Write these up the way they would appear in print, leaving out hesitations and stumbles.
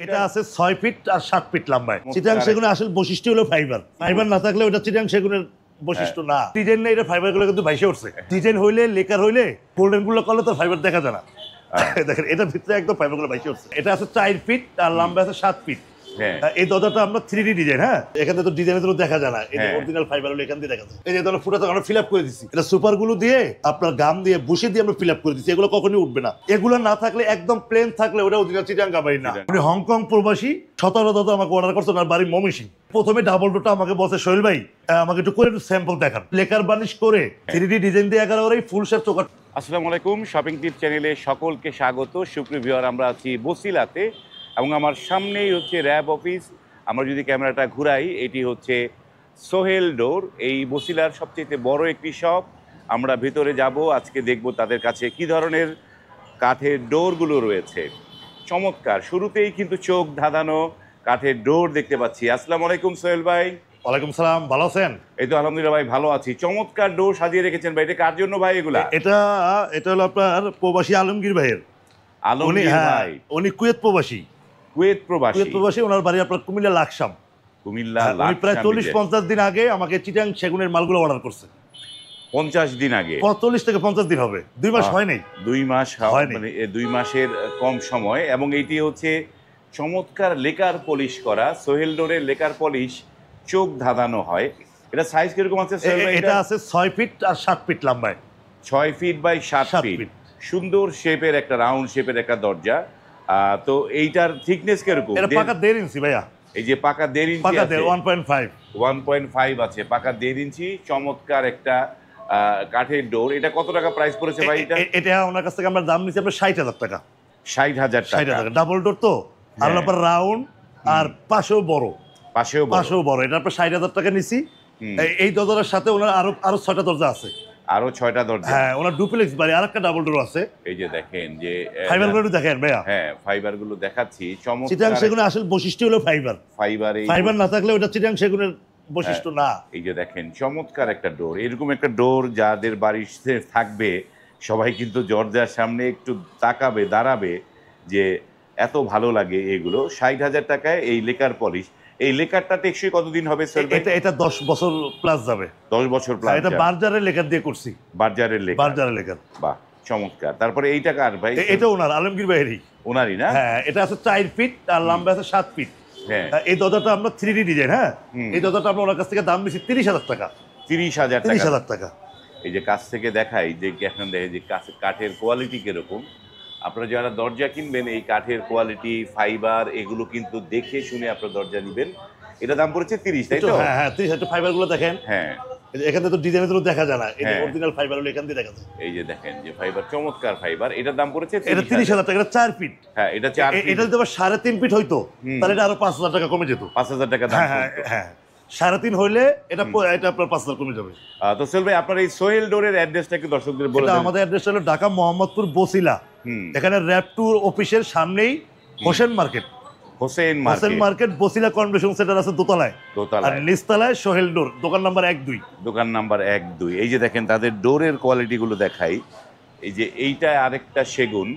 এটা আছে 6 ফিট আর 7 ফিট লম্বায়। চিটাং সেগুনের আসল বৈশিষ্ট্য হলো ফাইবার। ফাইবার না থাকলে ওটা চিটাং সেগুনের বৈশিষ্ট্য না। ডিজাইন না, এটা ফাইবার গুলো কিন্তু ভাইসে উঠছে। ডিজাইন হইলে লেকার হইলে গোল্ডেন গুলো করলে তো ফাইবার দেখা যায় না। দেখেন এটা ভিতরে একদম ফাইবার গুলো ভাইসে উঠছে। এটা আছে 4 ফিট আর লম্বা আছে 7 ফিট। এই দরজাটা আমরা 3D ডিজাইন। হ্যাঁ, এখানে তো ডিজাইনের তো দেখা যায় না, এটা অরিজিনাল ফাইবার হলো এখান দিয়ে দেখা যায়। এই যে ধরো ফুটাতে আমরা ফিল আপ করে দিছি, এটা সুপার গুলো দিয়ে আপনার গাম দিয়ে বুশে দিয়ে আমরা ফিল আপ করে দিছি। এগুলো কখনোই উঠবে না। এগুলো না থাকলে একদম প্লেন থাকলে ওটা অরিজিনাল চিটাং কাবাড়ি না। উনি হংকং প্রবাসী 17 দাদা আমাকে অর্ডার করছেন, আর বাড়ি ময়মনসিংহ। প্রথমে ডাবল ডোরটা আমাকে বলছে সোহেল ভাই আমাকে একটু করে স্যাম্পল দেখান। লেকার বার্নিশ করে 3D ডিজাইন দিয়ে 11 ফুল শেপ চোকাট। আসসালামু আলাইকুম, শপিং টিপ চ্যানেলে সকলকে স্বাগত। সুপ্রিয় ভিউয়ার, আমরা আছি বসিলাতে এবং আমার সামনেই হচ্ছে র্যাব অফিস। আমরা যদি ক্যামেরাটা ঘুরাই, এটি হচ্ছে সোহেল ডোর। এই বসিলার সবচেয়ে বড় একটি শপ। আমরা ভিতরে যাব, আজকে দেখব তাদের কাছে কি ধরনের কাঠের ডোরগুলো রয়েছে। চমৎকার, শুরুতেই কিন্তু চোখ ধাঁধানো কাঠের ডোর দেখতে পাচ্ছি। আসসালামু আলাইকুম সোহেল ভাই। ওয়ালাইকুম সালাম, ভালো আছেন? এই তো আলহামদুলিল্লাহ ভাই, ভালো আছি। চমৎকার ডোর সাজিয়ে রেখেছেন ভাই, এটা কার জন্য ভাই এগুলা? এটা হলো আপনার প্রবাসী আলমগীর ভাইয়ের। আলমগীর ভাই উনি কুয়েত প্রবাসী। কুয়েত প্রবাসী, ওনার বাড়ি আপনার কুমিল্লা লাকসাম। কুমিল্লা উনি প্রায় 40-50 দিন আগে আমাকে চিটাং সেগুনের মালগুলো অর্ডার করছে। 50 দিন আগে? 40 থেকে 50 দিন হবে, 2 মাস হয় নাই। 2 মাস মানে 2 মাসের কম সময়। এবং এইটি হচ্ছে চমৎকার লেকার পলিশ করা। সোহেল ডোরের লেকার পলিশ চোখ ধাঁধানো হয়। এটা সাইজ কিরকম আছে? এটা আছে 6 ফিট আর 7 ফিট লম্বায়। 6 ফিট বাই 7 ফিট। সুন্দর শেপের একটা রাউন্ড শেপের একটা দরজা। তো এইটার থিকনেস কিরকম? এটা পাকা 1.5 ইঞ্চি ভাইয়া। এই যে পাকা 1.5 ইঞ্চি, পাকা 1.5 আছে, পাকা 1.5 ইঞ্চি। চমৎকার একটা কাঠের ডোর। এটা কত টাকা প্রাইস পড়েছে ভাই? এটা ওনার কাছ থেকে আমরা দাম নিচ্ছি আপনার 60,000 টাকা। 60,000 টাকা। ডাবল ডোর তো, আর আপনার রাউন্ড আর পাশেও বড়। পাশেও বড়। এটা আপনার 60,000 টাকা নিছি। এই দরজার সাথে ওনার আরো 6টা দরজা আছে। আরো 6টা দরজা? হ্যাঁ, ওনার ডুপ্লেক্স বাড়ি, আরেকটা ডাবল ডোর আছে। এই যে দেখেন যে ফাইবার গুলো দেখেন ভাইয়া। হ্যাঁ, ফাইবার গুলো দেখাচ্ছি। চমৎকার। চিটাং সেগুনের আসল বৈশিষ্ট্য হলো ফাইবার। ফাইবার না থাকলে ওটা চিটাং সেগুনের বৈশিষ্ট্য না। এই যে দেখেন চমৎকার একটা ডোর। এরকম একটা ডোর যাদের বাড়িতে থাকবে সবাই কিন্তু দরজার সামনে একটু তাকাবে, দাঁড়াবে যে এত ভালো লাগে এগুলো। 60,000 টাকায় এই লেকার পলিশ। এই লেকারটা টেকসই কতদিন হবে স্যার? এটা 10 বছর প্লাস যাবে। 10 বছর প্লাস। এটা বার্জারের লেকার দিয়ে করছি। বার্জারের লেকার। বাহ, চমৎকার। তারপরে এইটা কার ভাই? এটা ওনার, আলমগীর ভাইয়েরই। ওনারই না? হ্যাঁ, এটা আছে 4 ফিট আর লম্বা আছে 7 ফিট। হ্যাঁ, এই দরজাটা আমরা 3D ডিজাইন। হ্যাঁ, এই দরজাটা আমরা ওনার কাছ থেকে দাম নিছি 30,000 টাকা। 30,000 টাকা। এই যে কাছ থেকে দেখাই যে এখন দেখে যে কাঠের কোয়ালিটি কিরকম। আপনারা যারা দরজা কিনবেন, এই কাঠের কোয়ালিটি, ফাইবার, এগুলো কিন্তু দেখে শুনে আপনার দরজা নেবেন। এটা দাম পড়েছে 30, তাই তো? হ্যাঁ, 30,000। ফাইবার গুলো দেখেন। হ্যাঁ, এখানে তো ডিজাইনের তো দেখা যায় না, এটা অরিজিনাল ফাইবার হলো এখান দিয়ে দেখা যায়। এই যে দেখেন যে ফাইবার, চমৎকার ফাইবার। এটার দাম পড়েছে 30,000 টাকা। এটা 4 ফিট। হ্যাঁ, এটা 4 ফিট। এটা যদি 3.5 ফিট হইতো তাহলে এটা আরো 5,000 টাকা কমে যেত। 5,000 টাকা দাম। হ্যাঁ, 3.5 হইলে এটা আপনার 5,000 কমে যাবে। তো সোহেল ভাই, আপনার এই সোহেল ডোরের অ্যাড্রেসটা কি দর্শকদের বলে দেন? আমাদের অ্যাড্রেস হলো ঢাকা মোহাম্মদপুর বসিলা। এখানে র্যাব ট্যুর অফিসের সামনেই Hossain market Basila convention centre আছে দোতলায়। আর নিচতলায় সোহেল ডোর, দোকান নাম্বার 1-2। এই যে দেখেন তাদের ডোরের কোয়ালিটি গুলো দেখাই। এই যে এইটা আরেকটা সেগুন।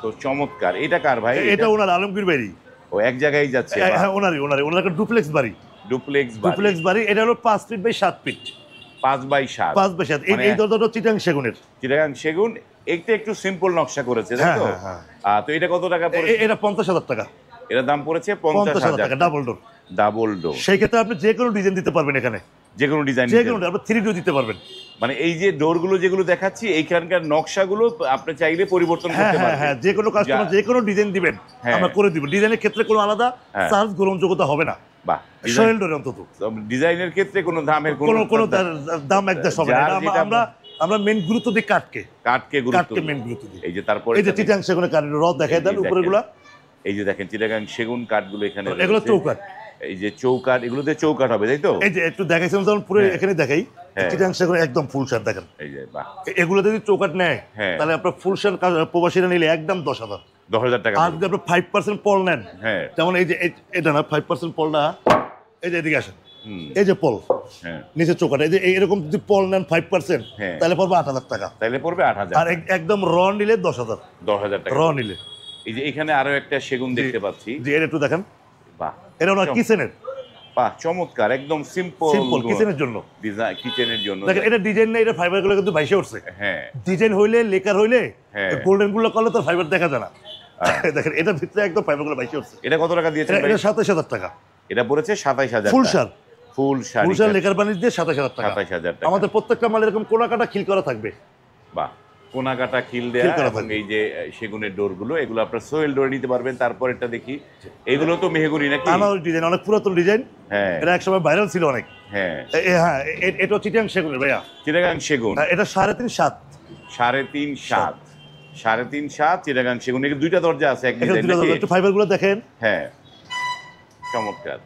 তো চমৎকার। এটা কার ভাই? এটা ওনার, আলমগীর বাড়ি। ও এক জায়গায় যাচ্ছে? হ্যাঁ, ওনার একটা ডুপ্লেক্স বাড়ি। এটা হলো 5 ফিট বাই 7 ফিট। 5 বাই 7। এই দরজাটা চিটাং সেগুন। এইটা একটু সিম্পল নকশা করেছে, তাই তো? তো এটা কত টাকা পড়েছে? এটা 50,000 টাকা। এর দাম পড়েছে 50,000 টাকা। Double door. সেই ক্ষেত্রে আপনি যে কোনো ডিজাইন দিতে পারবেন। এখানে যে কোনো ডিজাইন, আপনি 3D দিতে পারবেন। মানে এই যে ডোরগুলো যেগুলো দেখাচ্ছি, এইখানকার নকশাগুলো আপনি চাইলে পরিবর্তন করতে পারবেন। হ্যাঁ, যে কোনো কাস্টমার যে কোনো ডিজাইন দিবেন আমরা করে দিব। ডিজাইনের ক্ষেত্রে কোনো আলাদা চার্জ গ্রহণযোগ্যতা হবে না। বাহ, সোহেল ডোরে অন্তত ডিজাইনের ক্ষেত্রে কোনো দামের কোনো দাম একদম হবে না। আমরা মেইন গুরুত্ব দিই কাঠকে মেইন গুরুত্ব দিই। এই যে তারপরে এই যে চিটাং সেগুনের কাঠের রড দেখাই দেন উপরেগুলা। এই যে দেখেন চিটাগাং সেগুন কাঠগুলো এখানে। এগুলো চৌকাঠ। এই যে চৌকাঠ, এগুলোতে চৌকাঠ হবে, তাই তো? এই যে একটু দেখাইছিলাম যখন পুরো এখানে দেখাই, চিটাং সেগুন একদম ফুল শেপ দেখেন। এই যে বাহ, এগুলো যদি চৌকাঠ নেয় তাহলে আপনার ফুল শেপ প্রবাসীরা নিলে একদম 10,000 টাকা। আর যদি আপনি 5% পল নেন, যেমন এই যে এটা না 5% পলটা, এই যে এদিকে আসেন, এই যে পল নিচে চৌকাঠ, এই যে এরকম যদি পল নেন 5% তাহলে পড়বে 8,000 টাকা। তাহলে পড়বে 8,000। আর একদম র নিলে 10,000 টাকা। র নিলে এই যে এখানে আরো একটা সেগুন দেখতে পাচ্ছি, যে এটা একটু দেখেন, বাহ এটা ওনার কিচেনের, বাহ চমৎকার, একদম সিম্পল কিচেনের জন্য ডিজাইন, কিচেনের জন্য দেখেন। এটা ডিজাইন না, এটা ফাইবার গুলো কিন্তু ভাইসে উঠছে। হ্যাঁ, ডিজাইন হইলে লেকার হইলে গোল্ডেন গুলো করলে তো ফাইবার দেখা যায় না। দেখেন এটার ভিতরে একদম ফাইবার গুলো ভাইসে উঠছে। এটা কত টাকা দিয়েছেন ভাই? এটা 27,000 টাকা। এটা পড়েছে 27,000 full shirt, full sari, full shirt lacquer varnish দিয়ে 27,000 টাকা। 27,000 টাকা। আমাদের প্রত্যেকটা মাল এরকম কোনা কাটা খিল করা থাকবে। বাহ, কোনা কাটা খিল দেয়া, এবং এই যে সেগুনের ডোর গুলো, এগুলো আপনার সোয়েল ডোর নিতে পারবেন। তারপর এটা দেখি, এগুলো তো মেহগনি নাকি? আমার ডিজাইন অনেক পুরাতন ডিজাইন। হ্যাঁ, এটা একসময় ভাইরাল ছিল অনেক। হ্যাঁ হ্যাঁ, এটা চিটাং সেগুনের ভাইয়া, চিটাগাং সেগুন। এটা 3.5 7 3.5 7 3.5 7 চিটাগাং সেগুন। এর দুইটা দরজা আছে, এক এখানে দুটো দরজা, একটু ফাইবার গুলো দেখেন। হ্যাঁ, চমৎকার,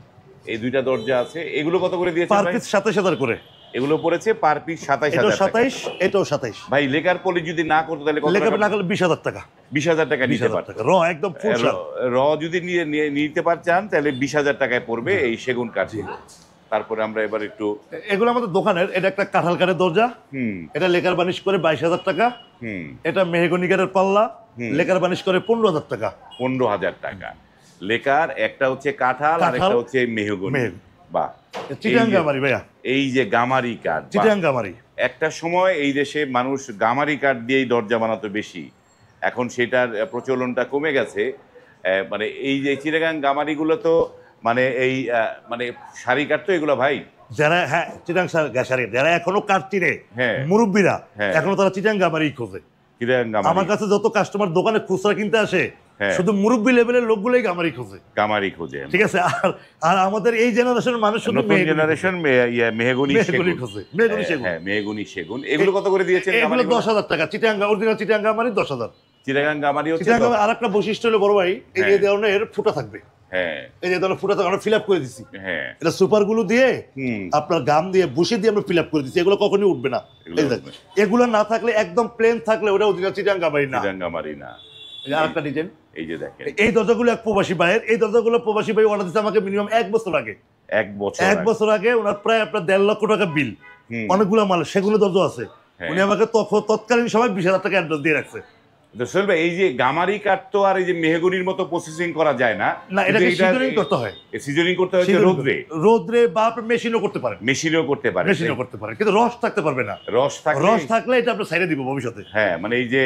এই দুইটা দরজা আছে। এগুলো কত করে দিয়েছেন পার ভাই? পিস 27,000 করে। এগুলো পড়েছে পার পিস 27,000 এটা টাকা। 27, এটাও 27 ভাই লেকার পলি যদি না করতে তাহলে কত লেখা টাকা? না করলে 20,000 টাকা। 20,000 টাকা নিতে 20,000 পারবে। টাকা র একদম ফুল শার্ট। র যদি নিতে চান তাহলে 20,000 টাকায় পড়বে এই সেগুন কাঠ। তারপরে আমরা এবার একটু, এগুলো আমাদের দোকানের, এটা একটা কাঁঠাল কাঠের দরজা, এটা লেকার বানিশ করে 22,000 টাকা। এটা মেহগনি কাঠের পাল্লা, লেকার বানিশ করে 15,000 টাকা। 15,000 টাকা লেকার, একটা হচ্ছে কাঁঠাল আর একটা হচ্ছে মেহগনি। বাহ, চিটাং গামারি ভাইয়া, এই যে গামারি কাঠ, চিটাং গামারি। একটা সময় এই দেশে মানুষ গামারি কাঠ দিয়েই দরজা বানাতো বেশি, এখন সেটার প্রচলনটা কমে গেছে। মানে এই যে চিটাগাং গামারি গুলো তো মানে এই মানে শাড়ি কাঠ তো এগুলো ভাই, যারা হ্যাঁ চিটাং শাড়ি, যারা এখনো কাঠ চিনে মুরব্বীরা, এখনো তারা চিটাং গামারি খোঁজে। আমার কাছে যত কাস্টমার দোকানে খুচরা কিনতে আসে, শুধু মুরব্বী লেভেলের লোকগুলোই গামারি খোঁজে, গামারি খোঁজে। ঠিক আছে, আর আমাদের এই জেনারেশনের মানুষ শুধু জেনারেশন মেহগনি খোঁজে, মেহগনি সেগুন। এগুলো কত করে দিয়েছেন? এগুলো 10,000 টাকা। চিটাং অরিজিনাল চিটাং গামারি 10,000। চিটাগাং গামারি হচ্ছে। চিটাং গামারি আরেকটা বৈশিষ্ট্য হলো বড় ভাই, এই যে ধরনের ফুটা থাকবে। হ্যাঁ, এই যে ধরনের ফুটা আমরা ফিল আপ করে দিছি। হ্যাঁ, এটা সুপার গুলো দিয়ে আপনার গাম দিয়ে বুশে দিয়ে আমরা ফিল আপ করে দিছি, এগুলো কখনোই উঠবে না। এগুলো না থাকলে একদম প্লেন থাকলে ওটা অরিজিনাল চিটাং গামারি না, চিটাং গামারি না। আরেকটা ডিজাইন, এই যে দেখেন, এই দরজাগুলো এক প্রবাসী ভাইয়ের, এই দরজাগুলো প্রবাসী ভাই অর্ডার দিতে আমাকে মিনিমাম 1 বছর আগে। 1 বছর আগে ওনার প্রায় আপনার 1.5 লক্ষ টাকা বিল, অনেকগুলো মাল সেগুলো দরজা আছে। উনি আমাকে তৎকালীন সময় 20,000 টাকা অ্যাডভান্স দিয়ে রাখছে। সোহেল ভাই, এই যে গামারি কাঠ তো আর এই যে মেহগনির মতো প্রসেসিং করা যায় না, এটাকে সিজনিং করতে হয়। সিজনিং করতে হয় রোদ্রে বা আপনি মেশিনও করতে পারেন, মেশিনও করতে পারে, কিন্তু রস থাকতে পারবে না। রস থাকলে এটা আপনি সাইডে দিব ভবিষ্যতে। হ্যাঁ, মানে এই যে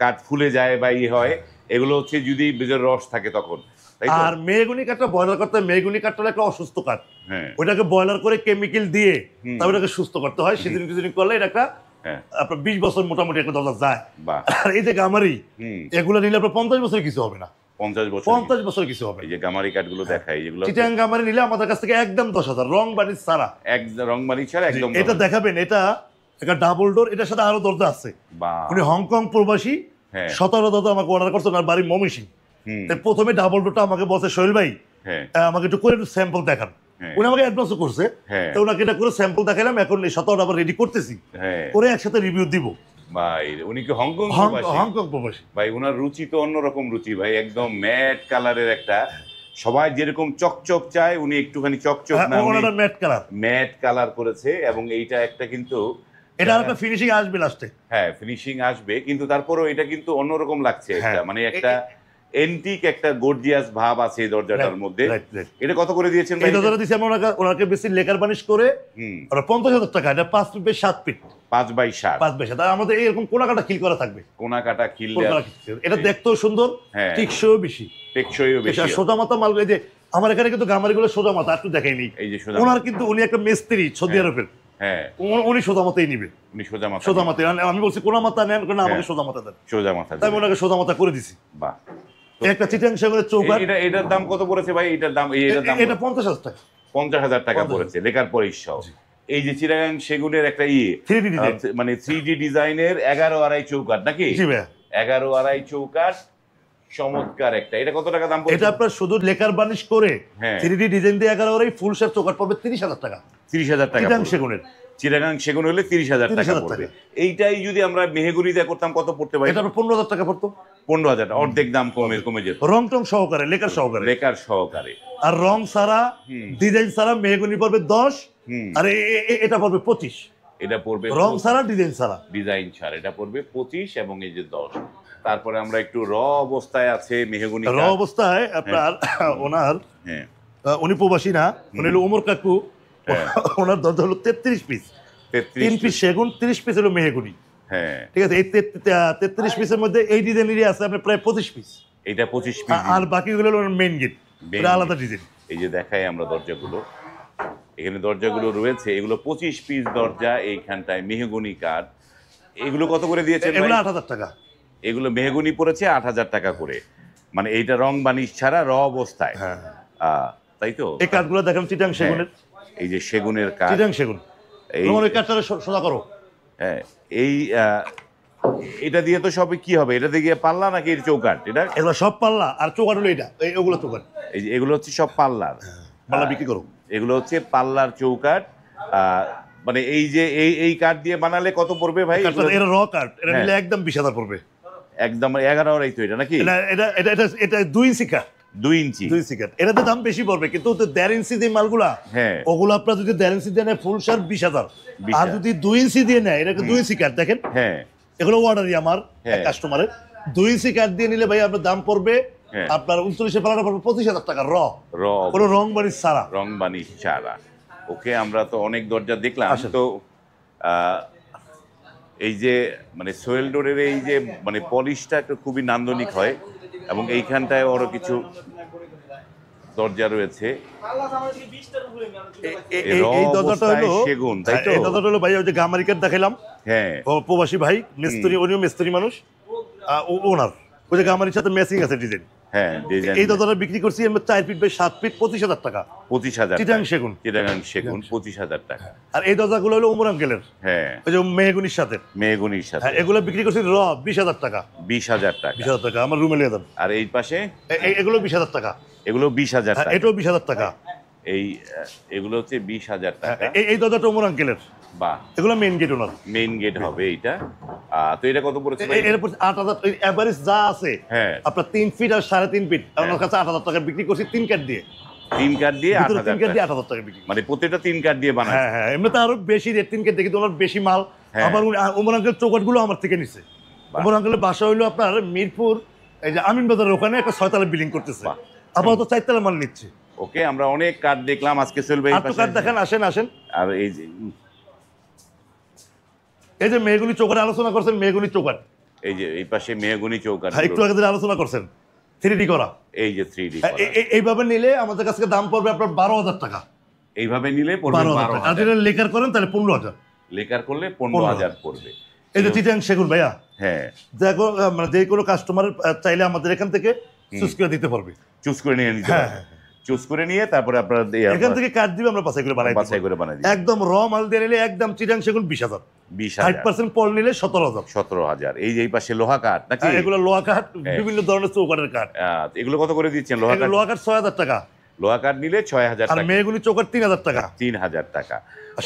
কাঠ ফুলে যায় বা হয়, এগুলো হচ্ছে যদি ভিতরে রস থাকে তখন। আর মেহগনি কাঠটা বয়লার করতে, মেহগনি কাঠটা একটা অসুস্থ কাঠ, ওইটাকে বয়লার করে কেমিক্যাল দিয়ে তারপর এটাকে সুস্থ করতে হয়। সিজনিং করলে এটা একটা আপনার 20 বছর মোটামুটি একটা দরজা যায়। আর এই যে গামারি, এগুলো নিলে আপনার 50 বছর কিছু হবে না। 50 বছর কিছু হবে। এই যে গামারি কাঠগুলো দেখাই, যেগুলো চিটাং গামারি নিলে আমাদের কাছ থেকে একদম 10,000, রং বানিশ ছাড়া। রং বানিশ ছাড়া একদম। এটা দেখাবেন, এটা একটা ডাবল ডোর, এটার সাথে আরো দরজা আছে। উনি হংকং প্রবাসী, 17 দরজা আমাকে অর্ডার করছেন, আর বাড়ি ময়মনসিং। প্রথমে ডাবল ডোরটা আমাকে বলছে সোহেল ভাই আমাকে একটু করে স্যাম্পল দেখান। উনি আমাকে অ্যাডভান্সও করছে, তো ওনাকে এটা করে স্যাম্পল দেখাইলাম। এখন এই 17টা আবার রেডি করতেছি, করে একসাথে রিভিউ দিব। ভাই উনি কি হংকং প্রবাসী ভাই? ওনার রুচি তো অন্যরকম রুচি ভাই, একদম ম্যাট কালারের একটা, সবাই যেরকম চকচক চায় উনি একটুখানি চকচক না, ম্যাট কালার করেছে। এবং এইটা একটা কিন্তু এটা একটা ফিনিশিং আসবে লাস্টে। হ্যাঁ, ফিনিশিং আসবে, কিন্তু তারপরও এটা কিন্তু অন্যরকম লাগছে একটা, মানে একটা এন্টিক একটা গর্জিয়াস ভাব আছে এই দরজাটার মধ্যে। এটা কত করে দিয়েছেন ভাই? এই দরজাটা দিছি আমরা ওনাকে বেশি লেকার বানিশ করে আর 50,000 টাকা। এটা 5 ফিট বাই 7 ফিট, 5 বাই 7। আমাদের এরকম কোনা কাটা খিল করা থাকবে, কোনা কাটা খিল। এটা দেখতেও সুন্দর, টেকসইও বেশি। সোজা মাথা মাল। এই যে আমার এখানে কিন্তু গামারিগুলো সোজা মাথা, একটু দেখাইনি। এই যে ওনার কিন্তু উনি একটা মিস্ত্রি সৌদি আরবের, উনি সোজা মাথাই নিবে। উনি সোজা মাথায়, আমি বলছি কোনা মাথা নেন, আমাকে সোজা মাথা দেন, সোজা মাথা। তাই ওনাকে সোজা মাথা করে দিছি। বাহ, একটা চিটাং সেগুনের চৌকাঠ। এটার দাম কত পড়েছে ভাই? এটার দাম এটা 50,000 টাকা। 50,000 টাকা পড়েছে লেকার পরিশ সহ। এই যে চিটাগাং সেগুনের একটা 3D মানে 3D ডিজাইনের 11.5 চৌকাঠ নাকি? 11.5 চৌকাঠ, চমৎকার একটা। এটা কত টাকা দাম পড়ছে? এটা আপনার শুধু লেকার বানিশ করে 3D ডিজাইন দিয়ে 11.5, ফুল শেপ চৌকাঠ পড়বে 30,000 টাকা। 30,000 টাকা চিটাং সেগুনের। চিটাগাং সেগুন হলে 30,000 টাকা পড়বে। এইটাই যদি আমরা মেহগনি দিয়ে করতাম কত পড়তে পারি? এটা 15,000 টাকা পড়তো। 15,000, অর্ধেক দাম কমে যেত। রং টং সহকারে, লেকার সহকারে। আর রং ছাড়া, ডিজাইন ছাড়া মেহগনি পড়বে 10, আর এটা পড়বে 25। এটা পড়বে রং ছাড়া, ডিজাইন ছাড়া, এটা পড়বে 25 এবং এই যে 10। তারপরে আমরা একটু র অবস্থায় আছে মেহগনি র অবস্থায় আপনার ওনার হ্যাঁ উনি প্রবাসী না, উনি হলো ওমর কাকু, ওনার দরজা হলো 33 পিস, 3 পিস সেগুন, 30 পিস হলো মেহগুনি। হ্যাঁ ঠিক আছে, এই 33 পিসের মধ্যে এই ডিজাইনেরই আছে আপনার প্রায় 25 পিস, এটা 25 পিস, আর বাকিগুলো হলো মেইন গেট, এটা আলাদা ডিজাইন। এই যে দেখাই আমরা দরজাগুলো, এখানে দরজাগুলো রয়েছে, এগুলো 25 পিস দরজা এইখানটায় মেহগনি কাঠ। এগুলো কত করে দিয়েছেন? এগুলো 8000 টাকা। এগুলো মেহগনি পড়েছে 8000 টাকা করে, মানে এইটা রং বানিশ ছাড়া র অবস্থায়। হ্যাঁ তাই তো। এই কাঠগুলো দেখেন চিটাং সেগুনের, এই যে সেগুনের কাঠ, চিটাং সেগুন। এই এই কাঠটা সোজা করো। হ্যাঁ এই এটা দিয়ে তো সবই কি হবে? এটা দিয়ে পাল্লা নাকি চৌকাঠ? এটা এগুলো সব পাল্লা, আর চৌকাঠ হলো এটা, ওগুলো চৌকাঠ। এই যে এগুলো হচ্ছে সব পাল্লার, পাল্লা বিক্রি করো। এগুলো হচ্ছে পাল্লার চৌকাঠ। মানে এই যে এই কাঠ দিয়ে বানালে কত পড়বে ভাই? এটা র কাঠ, এটা নিলে একদম 20,000 পড়বে। একদম 11 তো এটা নাকি? এটা 2 ইঞ্চি কাঠ, 2 ইঞ্চি। 2 ইঞ্চি কাঠ, এটাতে দাম বেশি পড়বে, কিন্তু 1.5 ইঞ্চি যে মালগুলা, হ্যাঁ ওগুলো আপনার যদি 1.5 ইঞ্চি দিয়ে নেয় ফুল শার্ট 20,000, আর যদি 2 ইঞ্চি দিয়ে নেয়, এটা 2 ইঞ্চি কাঠ দেখেন, হ্যাঁ এগুলো অর্ডারই আমার কাস্টমারের। 2 ইঞ্চি কাঠ দিয়ে নিলে ভাই আপনার দাম পড়বে আপনার 39 পাল্লাটা পড়বে 25,000 টাকা র, কোনো রং বানিশ ছাড়া। রং বানিশ ছাড়া। ওকে, আমরা তো অনেক দরজা দেখলাম। তো এই যে মানে সোহেল ডোরের এই যে মানে পলিশটা একটু খুবই নান্দনিক হয়, এবং এইখানটায় আরো কিছু দরজা রয়েছে। এই দরজাটা হলো সেগুন, তাই তো? এই দরজাটা হলো ভাই ওই যে গামারি কাঠ দেখাইলাম, হ্যাঁ প্রবাসী ভাই মিস্ত্রি, উনিও মিস্ত্রি মানুষ, ওনার ওই যে গামারির সাথে ম্যাচিং আছে ডিজাইন। হ্যাঁ এই দরজাটা বিক্রি করছি আমরা 4 ফিট বাই 7 ফিট 25,000 টাকা। 25,000 চিটাং সেগুন, চিটাগাং সেগুন 25,000 টাকা। আর এই দরজাগুলো হলো ওমর আঙ্কেলের, হ্যাঁ ওই যে মেহগুনির সাথে, মেহগনির সাথে। এগুলো বিক্রি করছি র 20,000 টাকা। 20,000 টাকা, 20,000 টাকা আমার রুমে নিয়ে দেন। আর এই পাশে এগুলো 20,000 টাকা, এগুলো 20,000 টাকা, এটাও 20,000 টাকা। এই এগুলো হচ্ছে 20,000 টাকা। এই দরজাটা ওমর আঙ্কেলের, বাহ, এগুলো মেইন গেট ওনার, মেইন গেট হবে এইটা। তো এটা কত পড়েছে? এরপর 8,000 এভারেজ যা আছে হ্যাঁ আপনার 3 ফিট আর 3.5 ফিট আমার কাছে 8,000 টাকা বিক্রি করছি 3 কাঠ দিয়ে। 3 কাঠ দিয়ে 3 8,000 কাঠ দিয়ে টাকা, 8,000 টাকা বিক্রি। মানে প্রত্যেকটা 3 কাঠ দিয়ে বানায়। হ্যাঁ হ্যাঁ, এমনি তো আরো বেশি রেট, 3 কাঠ দেখি তো ওনার বেশি মাল। আবার ওমর আঙ্কেল চৌকাঠ গুলো আমার থেকে নিছে। ওমর আঙ্কেলের বাসা হইলো আপনার মিরপুর, এই যে আমিন বাজারের ওখানে একটা 6 তলা বিল্ডিং করতেছে, আপাতত 4 তলা মাল নিচ্ছে। ওকে, আমরা অনেক কাঠ দেখলাম আজকে সোহেল ভাই। আর তো কাঠ দেখেন, আসেন আসেন। আর এই যে মেহগুনি চৌকাঠ আলোচনা করছেন, মেহগুনি চৌকাঠ, এই যে এই পাশে মেহগনি চৌকাঠ একটু আগে ধরে আলোচনা করছেন 3D করা, এই যে 3D এইভাবে নিলে আমাদের কাছে দাম পড়বে আপনার 12,000 টাকা। এইভাবে নিলে পড়বে 12,000 টাকা, আর যদি লেকার করেন তাহলে 15,000, লেকার করলে 15,000 পড়বে। এই যে চিটাং সেগুন ভাইয়া, হ্যাঁ দেখো মানে যে কোনো কাস্টমার চাইলে আমাদের এখান থেকে চুজ করে দিতে পারবে, চুজ করে নিয়ে নিতে পারবে। চুজ করে নিয়ে তারপরে আপনারা এখান থেকে কাট দিবে, আমরা বাছাই করে বানাই দিই, বাছাই করে বানাই দিই। একদম র মাল দিয়ে নিলে একদম চিটাং সেগুন 20,000, 20,000 পল নিলে 17,000। 17,000। এই যে এই পাশে লোহা কাঠ নাকি? এগুলো লোহা কাঠ, বিভিন্ন ধরনের চৌকাঠের কাঠ। এগুলো কত করে দিচ্ছেন? লোহা কাঠ, লোহা কাঠ 6,000 টাকা, লোহা কাঠ নিলে 6,000 আর টাকা, মেহগুনি চৌকাঠ 3,000 টাকা, 3,000 টাকা।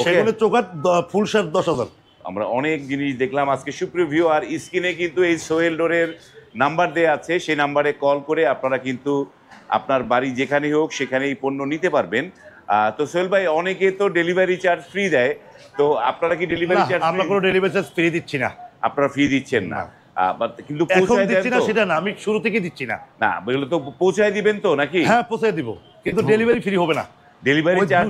সেগুনের চৌকাঠ ফুল শার্ট 10,000। আমরা অনেক জিনিস দেখলাম আজকে সুপ্রিয় ভিউয়ার। স্ক্রিনে কিন্তু এই সোহেল ডোরের নাম্বার দেওয়া আছে, সেই নাম্বারে কল করে আপনারা কিন্তু আপনার বাড়ি যেখানেই হোক সেখানেই পণ্য নিতে পারবেন। তো সোহেল ভাই, অনেকে তো ডেলিভারি চার্জ ফ্রি দেয়, তো আপনারা কি ডেলিভারি চার্জ? আমরা কোনো ডেলিভারি চার্জ ফ্রি দিচ্ছি না। আপনারা ফ্রি দিচ্ছেন না? কিন্তু এখন পৌঁছায় দিচ্ছি দেন না তো? সেটা না, আমি শুরু থেকে দিচ্ছি না। না, এগুলো তো পৌঁছায় দিবেন তো নাকি? হ্যাঁ পৌঁছায় দিব, কিন্তু ডেলিভারি ফ্রি হবে না। ডেলিভারি চার্জ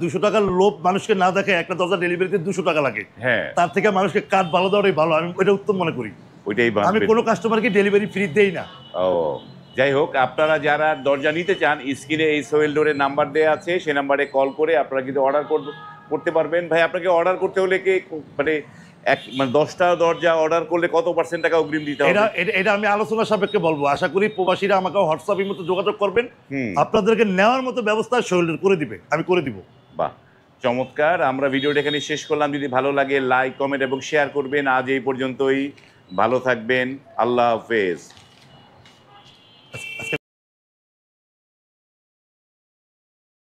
200 টাকার লোভ মানুষকে না দেখে, একটা দরজা ডেলিভারিতে 200 টাকা লাগে, হ্যাঁ, তার থেকে মানুষকে কাঠ ভালো দেওয়াটাই ভালো, আমি ওইটা উত্তম মনে করি। ওইটাই আমি কোনো কাস্টমারকে ডেলিভারি ফ্রি দেই না। ও, যাই হোক, আপনারা যারা দরজা নিতে চান, স্ক্রিনে এই সোহেল ডোরের নাম্বার দেওয়া আছে, সেই নাম্বারে কল করে আপনারা কিন্তু অর্ডার করতে পারবেন। ভাই, আপনাকে অর্ডার করতে হলে কি মানে 10টা দরজা অর্ডার করলে কত % টাকা অগ্রিম দিতে হবে? এটা আমি আলোচনা সাপেক্ষে বলবো। আশা করি প্রবাসীরা আমাকে হোয়াটসঅ্যাপের মতো যোগাযোগ করবেন, আপনাদেরকে নেওয়ার মতো ব্যবস্থা সোহেল করে দিবে, আমি করে দিব। বাহ, চমৎকার। আমরা ভিডিওটা এখানে শেষ করলাম। যদি ভালো লাগে লাইক, কমেন্ট এবং শেয়ার করবেন। আজ এই পর্যন্তই, ভালো থাকবেন, আল্লাহ হাফেজ।